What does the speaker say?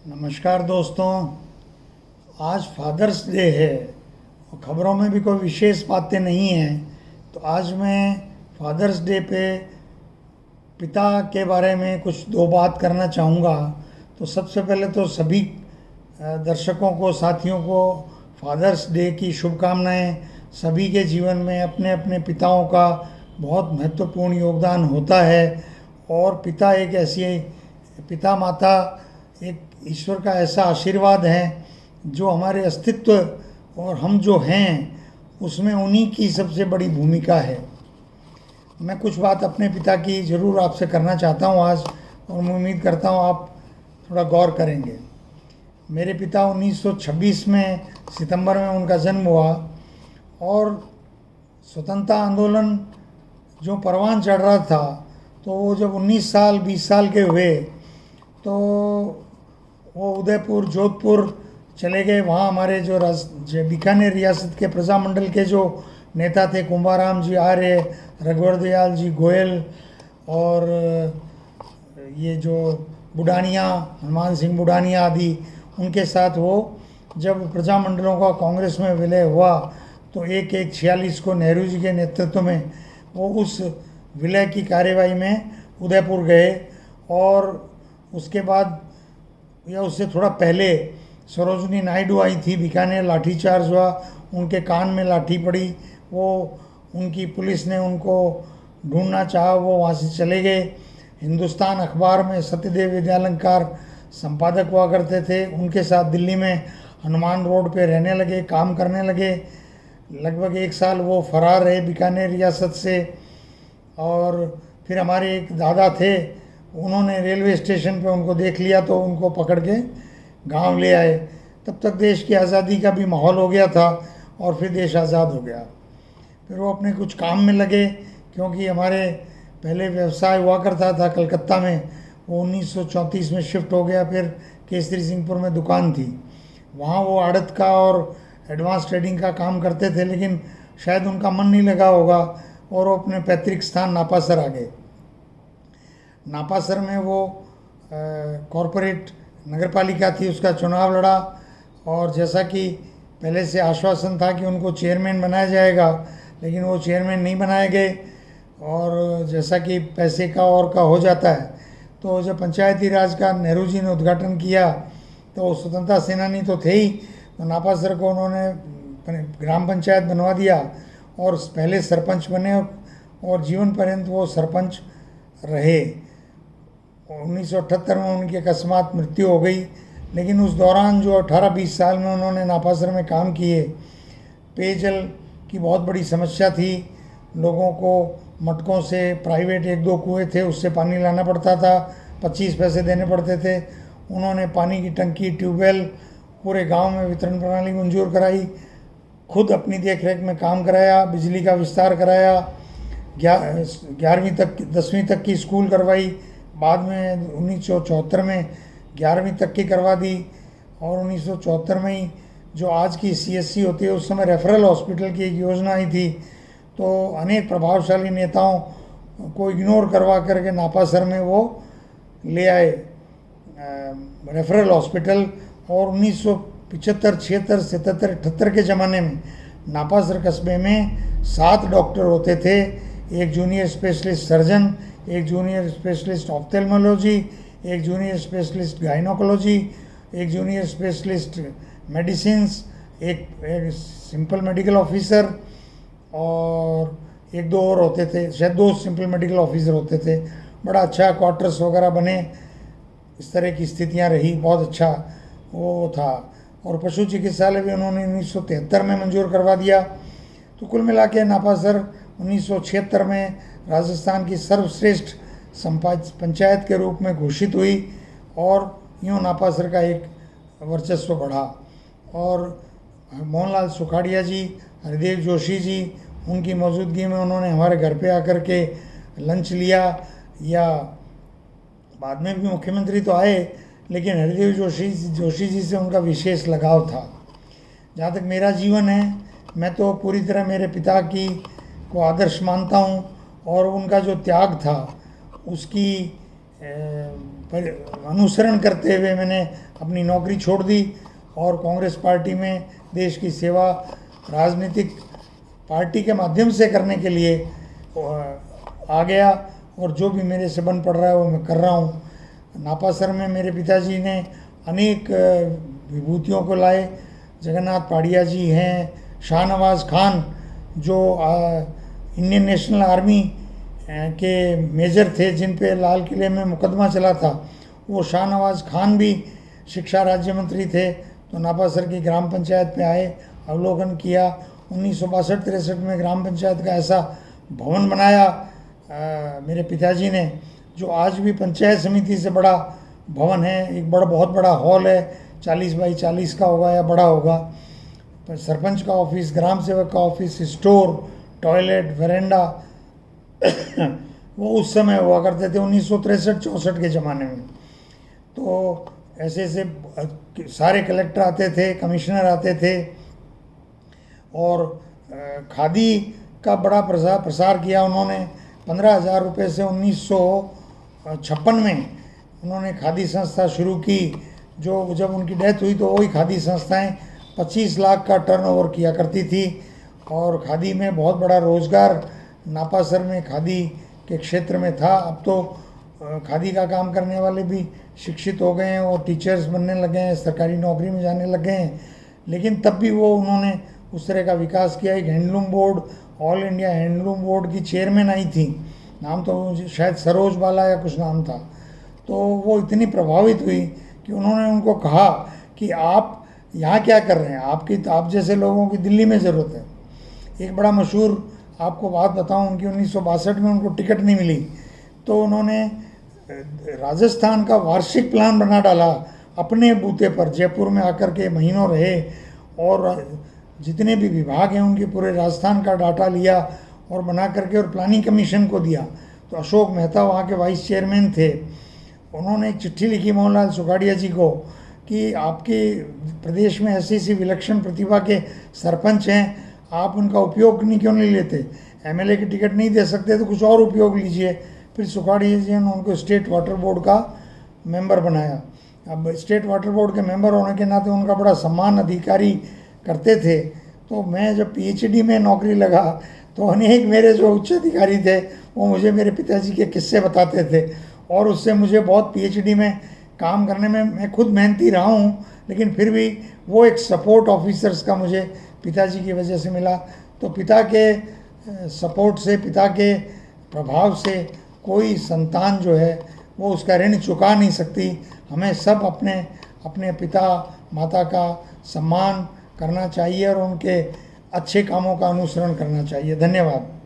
नमस्कार दोस्तों। आज फादर्स डे है और ख़बरों में भी कोई विशेष बातें नहीं हैं। तो आज मैं फादर्स डे पे पिता के बारे में कुछ दो बात करना चाहूँगा। तो सबसे पहले तो सभी दर्शकों को, साथियों को फादर्स डे की शुभकामनाएं। सभी के जीवन में अपने अपने पिताओं का बहुत महत्वपूर्ण योगदान होता है और पिता एक ऐसी पिता माता एक ईश्वर का ऐसा आशीर्वाद है जो हमारे अस्तित्व और हम जो हैं उसमें उन्हीं की सबसे बड़ी भूमिका है। मैं कुछ बात अपने पिता की ज़रूर आपसे करना चाहता हूँ आज, और मैं उम्मीद करता हूँ आप थोड़ा गौर करेंगे। मेरे पिता 1926 में सितंबर में उनका जन्म हुआ और स्वतंत्रता आंदोलन जो परवान चढ़ रहा था, तो वो जब 19 साल 20 साल के हुए तो वो उदयपुर जोधपुर चले गए। वहाँ हमारे जो बीकानेर रियासत के प्रजामंडल के जो नेता थे, कुंभाराम जी आर्य, रघुवर दयाल जी गोयल और ये जो बुढ़ानिया, हनुमान सिंह बुढ़ानिया आदि, उनके साथ वो जब प्रजामंडलों का कांग्रेस में विलय हुआ तो 1/1/46 को नेहरू जी के नेतृत्व में वो उस विलय की कार्यवाही में उदयपुर गए। और उसके बाद या उससे थोड़ा पहले सरोजनी नायडू आई थी, बीकानेर लाठीचार्ज हुआ, उनके कान में लाठी पड़ी, वो उनकी पुलिस ने उनको ढूंढना चाहा, वो वहाँ से चले गए। हिंदुस्तान अखबार में सत्यदेव विद्यालंकार संपादक हुआ करते थे, उनके साथ दिल्ली में हनुमान रोड पे रहने लगे, काम करने लगे। लगभग 1 साल वो फरार रहे बीकानेर रियासत से। और फिर हमारे एक दादा थे, उन्होंने रेलवे स्टेशन पे उनको देख लिया तो उनको पकड़ के गांव ले आए। तब तक देश की आज़ादी का भी माहौल हो गया था और फिर देश आज़ाद हो गया। फिर वो अपने कुछ काम में लगे, क्योंकि हमारे पहले व्यवसाय हुआ करता था कलकत्ता में, वो 1934 में शिफ्ट हो गया। फिर केसरी सिंहपुर में दुकान थी, वहाँ वो आड़त का और एडवांस ट्रेडिंग का काम करते थे, लेकिन शायद उनका मन नहीं लगा होगा और वो अपने पैतृक स्थान नापासर आ गए। नापासर में वो कॉरपोरेट नगरपालिका थी, उसका चुनाव लड़ा और जैसा कि पहले से आश्वासन था कि उनको चेयरमैन बनाया जाएगा, लेकिन वो चेयरमैन नहीं बनाए गए। और जैसा कि पैसे का और का हो जाता है, तो जब पंचायती राज का नेहरू जी ने उद्घाटन किया तो स्वतंत्रता सेनानी तो थे ही, तो नापासर को उन्होंने ग्राम पंचायत बनवा दिया और पहले सरपंच बने और जीवन पर्यंत वो सरपंच रहे। 1978 में उनकी अकस्मात मृत्यु हो गई, लेकिन उस दौरान जो 18-20 साल में उन्होंने नापासर में काम किए, पेयजल की बहुत बड़ी समस्या थी। लोगों को मटकों से, प्राइवेट 1-2 कुएँ थे, उससे पानी लाना पड़ता था, 25 पैसे देने पड़ते थे। उन्होंने पानी की टंकी, ट्यूबवेल पूरे गांव में वितरण प्रणाली मंजूर कराई, खुद अपनी देखरेख में काम कराया, बिजली का विस्तार कराया, 11वीं तक 10वीं तक की स्कूल करवाई। बाद में 1974 में 11वीं तक की करवा दी और 1974 में ही जो आज की CSC होती है, उस समय रेफरल हॉस्पिटल की एक योजना आई थी। तो अनेक प्रभावशाली नेताओं को इग्नोर करवा करके नापासर में वो ले आए रेफरल हॉस्पिटल। और 1975, 76, 77, 78 के ज़माने में नापासर कस्बे में 7 डॉक्टर होते थे, एक जूनियर स्पेशलिस्ट सर्जन, एक जूनियर स्पेशलिस्ट ऑफ्थेल्मोलॉजी, एक जूनियर स्पेशलिस्ट गाइनोकोलॉजी, एक जूनियर स्पेशलिस्ट मेडिसिन्स, एक सिंपल मेडिकल ऑफिसर और 1-2 और होते थे, शायद 2 सिंपल मेडिकल ऑफिसर होते थे। बड़ा अच्छा क्वार्टर्स वगैरह बने, इस तरह की स्थितियां रही, बहुत अच्छा वो था। और पशु चिकित्सालय भी उन्होंने 1973 में मंजूर करवा दिया। तो कुल मिला के नापासर 1976 में राजस्थान की सर्वश्रेष्ठ पंचायत के रूप में घोषित हुई और यूँ नापासर का एक वर्चस्व बढ़ा। और मोहनलाल सुखाड़िया जी, हरिदेव जोशी जी, उनकी मौजूदगी में उन्होंने हमारे घर पे आकर के लंच लिया, या बाद में भी मुख्यमंत्री तो आए, लेकिन हरिदेव जोशी जी से उनका विशेष लगाव था। जहाँ तक मेरा जीवन है, मैं तो पूरी तरह मेरे पिता की को आदर्श मानता हूँ और उनका जो त्याग था उसकी अनुसरण करते हुए मैंने अपनी नौकरी छोड़ दी और कांग्रेस पार्टी में देश की सेवा राजनीतिक पार्टी के माध्यम से करने के लिए आ गया और जो भी मेरे से बन पड़ रहा है वो मैं कर रहा हूँ। नापासर में मेरे पिताजी ने अनेक विभूतियों को लाए। जगन्नाथ पाड़िया जी हैं, शाहनवाज़ खान जो इंडियन नेशनल आर्मी के मेजर थे जिन पे लाल किले में मुकदमा चला था, वो शाहनवाज़ खान भी शिक्षा राज्य मंत्री थे। तो नापासर की ग्राम पंचायत पे आए, अवलोकन किया। 1962-63 में ग्राम पंचायत का ऐसा भवन बनाया मेरे पिताजी ने, जो आज भी पंचायत समिति से बड़ा भवन है। एक बहुत बड़ा हॉल है, 40 बाई 40 का होगा या बड़ा होगा। सरपंच का ऑफिस, ग्राम सेवक का ऑफिस, स्टोर, टॉयलेट, वेरेंडा वो उस समय हुआ करते थे 1963-64 के ज़माने में। तो ऐसे ऐसे सारे कलेक्टर आते थे, कमिश्नर आते थे और खादी का बड़ा प्रसार किया उन्होंने। 15,000 रुपये से 1956 में उन्होंने खादी संस्था शुरू की। जो जब उनकी डेथ हुई तो वही खादी संस्थाएं 25 लाख का टर्नओवर किया करती थी और खादी में बहुत बड़ा रोज़गार नापासर में खादी के क्षेत्र में था। अब तो खादी का काम करने वाले भी शिक्षित हो गए हैं और टीचर्स बनने लगे हैं, सरकारी नौकरी में जाने लगे हैं। लेकिन तब भी वो उन्होंने उस तरह का विकास किया। एक handloom board, all India handloom board की चेयरमैन आई थी, नाम तो शायद सरोज बाला या कुछ नाम था। तो वो इतनी प्रभावित हुई कि उन्होंने उनको कहा कि आप यहाँ क्या कर रहे हैं, आप जैसे लोगों की दिल्ली में ज़रूरत है। एक बड़ा मशहूर आपको बात बताऊं, उनकी 1962 में उनको टिकट नहीं मिली तो उन्होंने राजस्थान का वार्षिक प्लान बना डाला अपने बूते पर। जयपुर में आकर के महीनों रहे और जितने भी विभाग हैं उनके पूरे राजस्थान का डाटा लिया और बना करके और प्लानिंग कमीशन को दिया। तो अशोक मेहता वहाँ के वाइस चेयरमैन थे। उन्होंने एक चिट्ठी लिखी मोहनलाल सुखाड़िया जी को कि आपके प्रदेश में ऐसी ऐसी विलक्षण प्रतिभा के सरपंच हैं, आप उनका उपयोग क्यों नहीं लेते। एमएलए की टिकट नहीं दे सकते तो कुछ और उपयोग लीजिए। फिर सुखाड़िया जी ने उनको स्टेट वाटर बोर्ड का मेंबर बनाया। अब स्टेट वाटर बोर्ड के मेंबर होने के नाते उनका बड़ा सम्मान अधिकारी करते थे। तो मैं जब पीएचडी में नौकरी लगा तो अनेक मेरे जो उच्च अधिकारी थे वो मुझे मेरे पिताजी के किस्से बताते थे और उससे मुझे बहुत पीएचडी में काम करने में, मैं खुद मेहनती रहा हूँ लेकिन फिर भी वो एक सपोर्ट ऑफिसर्स का मुझे पिताजी की वजह से मिला। तो पिता के सपोर्ट से, पिता के प्रभाव से कोई संतान जो है वो उसका ऋण चुका नहीं सकती। हमें सब अपने पिता माता का सम्मान करना चाहिए और उनके अच्छे कामों का अनुसरण करना चाहिए। धन्यवाद।